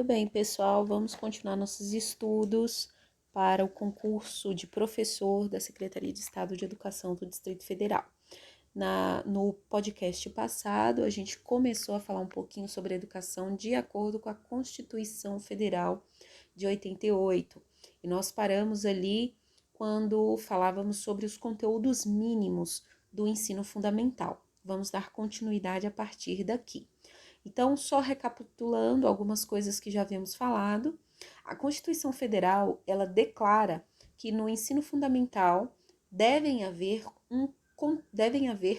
Muito bem, pessoal, vamos continuar nossos estudos para o concurso de professor da Secretaria de Estado de Educação do Distrito Federal. No podcast passado, a gente começou a falar um pouquinho sobre a educação de acordo com a Constituição Federal de 88. E nós paramos ali quando falávamos sobre os conteúdos mínimos do ensino fundamental. Vamos dar continuidade a partir daqui. Então, só recapitulando algumas coisas que já havíamos falado, a Constituição Federal, ela declara que no ensino fundamental devem haver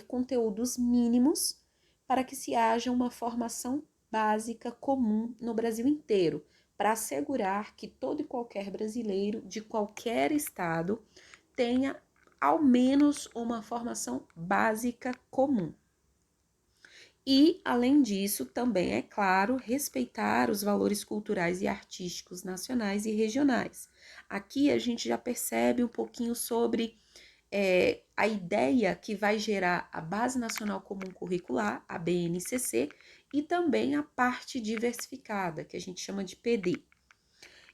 conteúdos mínimos para que se haja uma formação básica comum no Brasil inteiro, para assegurar que todo e qualquer brasileiro de qualquer estado tenha ao menos uma formação básica comum. E, além disso, também é claro, respeitar os valores culturais e artísticos nacionais e regionais. Aqui a gente já percebe um pouquinho sobre a ideia que vai gerar a Base Nacional Comum Curricular, a BNCC, e também a parte diversificada, que a gente chama de PD.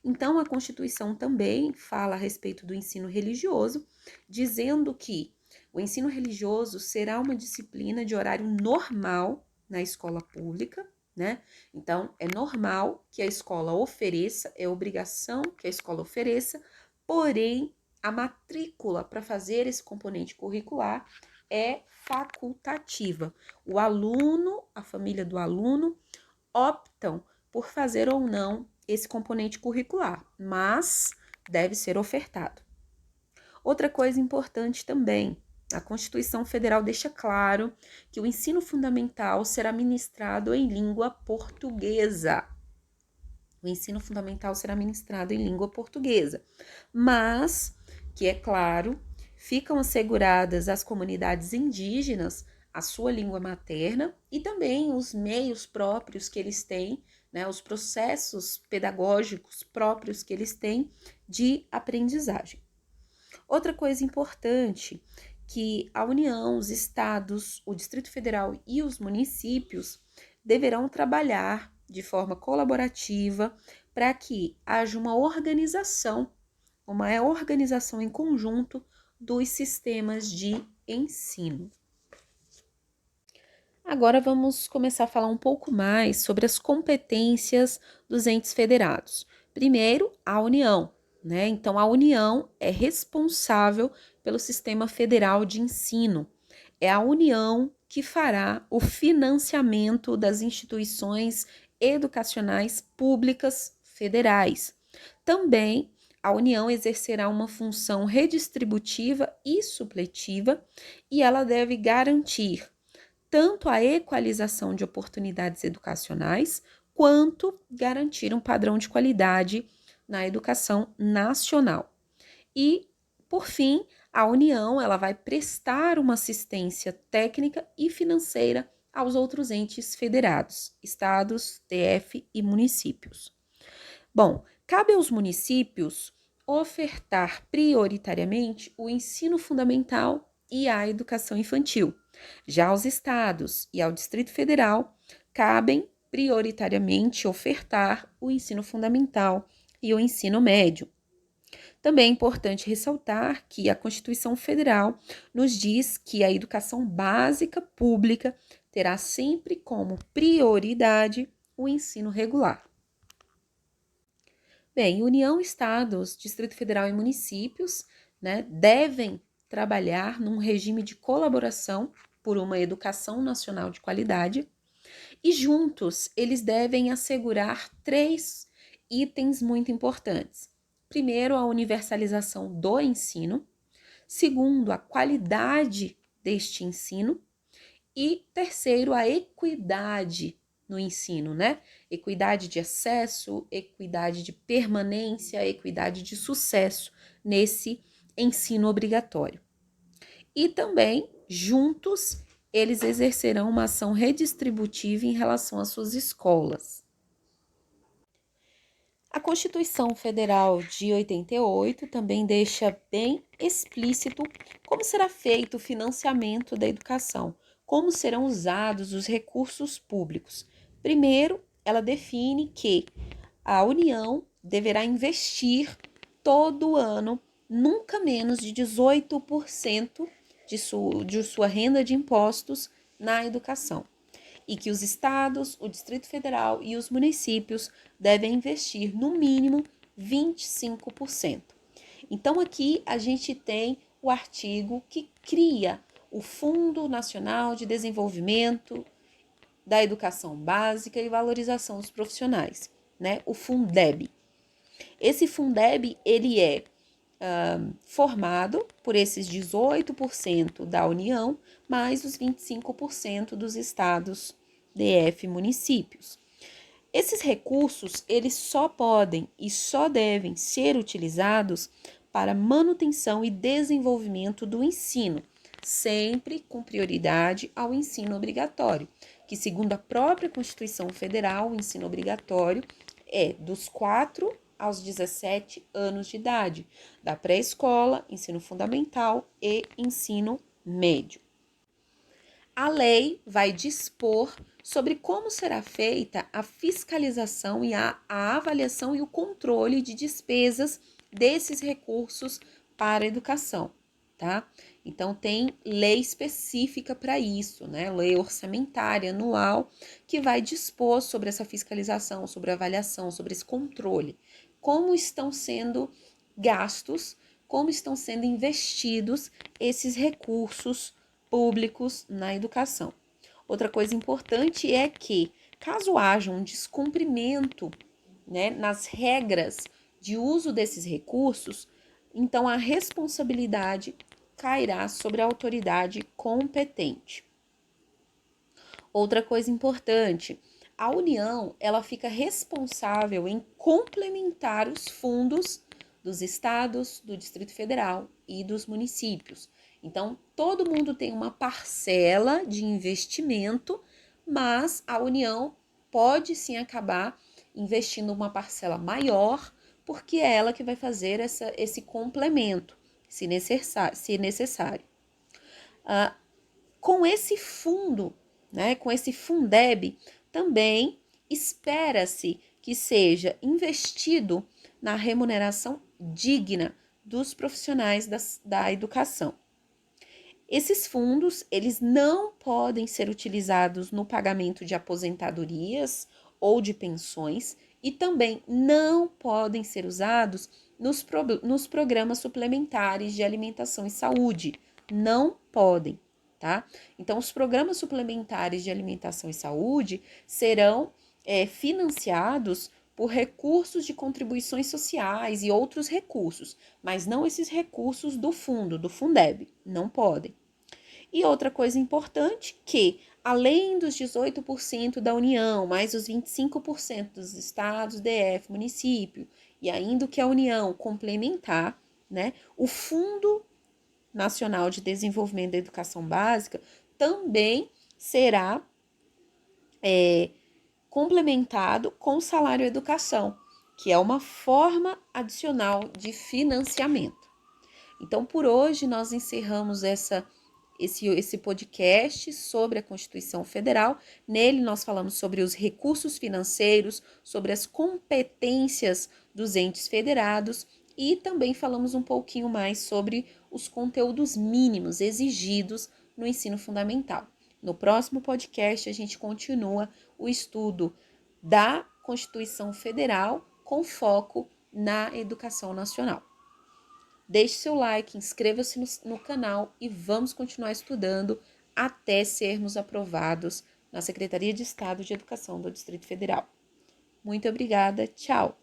Então, a Constituição também fala a respeito do ensino religioso, dizendo que o ensino religioso será uma disciplina de horário normal na escola pública, né? Então, é normal que a escola ofereça, é obrigação que a escola ofereça, porém, a matrícula para fazer esse componente curricular é facultativa. O aluno, a família do aluno, optam por fazer ou não esse componente curricular, mas deve ser ofertado. Outra coisa importante também, a Constituição Federal deixa claro que o ensino fundamental será ministrado em língua portuguesa. O ensino fundamental será ministrado em língua portuguesa, mas que, é claro, ficam asseguradas às comunidades indígenas a sua língua materna e também os meios próprios que eles têm, né, os processos pedagógicos próprios que eles têm de aprendizagem. Outra coisa importante, que a União, os estados, o Distrito Federal e os municípios deverão trabalhar de forma colaborativa para que haja uma organização em conjunto dos sistemas de ensino. Agora vamos começar a falar um pouco mais sobre as competências dos entes federados. Primeiro, a União, né? Então, a União é responsável pelo sistema federal de ensino. É a União que fará o financiamento das instituições educacionais públicas federais. Também a União exercerá uma função redistributiva e supletiva e ela deve garantir tanto a equalização de oportunidades educacionais, quanto garantir um padrão de qualidade na educação nacional. E, por fim, a União ela vai prestar uma assistência técnica e financeira aos outros entes federados, estados, DF e municípios. Bom, cabe aos municípios ofertar prioritariamente o ensino fundamental e a educação infantil. Já aos estados e ao Distrito Federal, cabem prioritariamente ofertar o ensino fundamental e o ensino médio. Também é importante ressaltar que a Constituição Federal nos diz que a educação básica pública terá sempre como prioridade o ensino regular. Bem, União, estados, Distrito Federal e municípios, né, devem trabalhar num regime de colaboração por uma educação nacional de qualidade e juntos eles devem assegurar 3 itens muito importantes. Primeiro, a universalização do ensino. Segundo, a qualidade deste ensino. E terceiro, a equidade no ensino, né? Equidade de acesso, equidade de permanência, equidade de sucesso nesse ensino obrigatório. E também, juntos, eles exercerão uma ação redistributiva em relação às suas escolas. A Constituição Federal de 88 também deixa bem explícito como será feito o financiamento da educação, como serão usados os recursos públicos. Primeiro, ela define que a União deverá investir todo ano nunca menos de 18% de sua renda de impostos na educação. E que os estados, o Distrito Federal e os municípios devem investir no mínimo 25%. Então, aqui a gente tem o artigo que cria o Fundo Nacional de Desenvolvimento da Educação Básica e Valorização dos Profissionais, né? O Fundeb. Esse Fundeb, ele é formado por esses 18% da União, mais os 25% dos estados, DF, municípios. Esses recursos, eles só podem e só devem ser utilizados para manutenção e desenvolvimento do ensino, sempre com prioridade ao ensino obrigatório, que segundo a própria Constituição Federal, o ensino obrigatório é dos 4 aos 17 anos de idade, da pré-escola, ensino fundamental e ensino médio. A lei vai dispor sobre como será feita a fiscalização e a avaliação e o controle de despesas desses recursos para a educação, tá? Então, tem lei específica para isso, né? Lei orçamentária anual, que vai dispor sobre essa fiscalização, sobre a avaliação, sobre esse controle. Como estão sendo gastos, como estão sendo investidos esses recursos públicos na educação. Outra coisa importante é que, caso haja um descumprimento, né, nas regras de uso desses recursos, então a responsabilidade cairá sobre a autoridade competente. Outra coisa importante, a União, ela fica responsável em complementar os fundos dos estados, do Distrito Federal e dos municípios. Então, todo mundo tem uma parcela de investimento, mas a União pode sim acabar investindo uma parcela maior, porque é ela que vai fazer esse complemento, se necessário. Com esse fundo, né, com esse Fundeb, também espera-se que seja investido na remuneração digna dos profissionais da educação. Esses fundos, eles não podem ser utilizados no pagamento de aposentadorias ou de pensões e também não podem ser usados nos programas suplementares de alimentação e saúde. Não podem, tá? Então, os programas suplementares de alimentação e saúde serão financiados por recursos de contribuições sociais e outros recursos, mas não esses recursos do fundo, do Fundeb, não podem. E outra coisa importante que, além dos 18% da União, mais os 25% dos estados, DF, município, e ainda que a União complementar, né, o Fundo Nacional de Desenvolvimento da Educação Básica também será complementado com o salário educação, que é uma forma adicional de financiamento. Então, por hoje, nós encerramos esse podcast sobre a Constituição Federal. Nele, nós falamos sobre os recursos financeiros, sobre as competências dos entes federados e também falamos um pouquinho mais sobre os conteúdos mínimos exigidos no ensino fundamental. No próximo podcast, a gente continua o estudo da Constituição Federal com foco na educação nacional. Deixe seu like, inscreva-se no canal e vamos continuar estudando até sermos aprovados na Secretaria de Estado de Educação do Distrito Federal. Muito obrigada, tchau!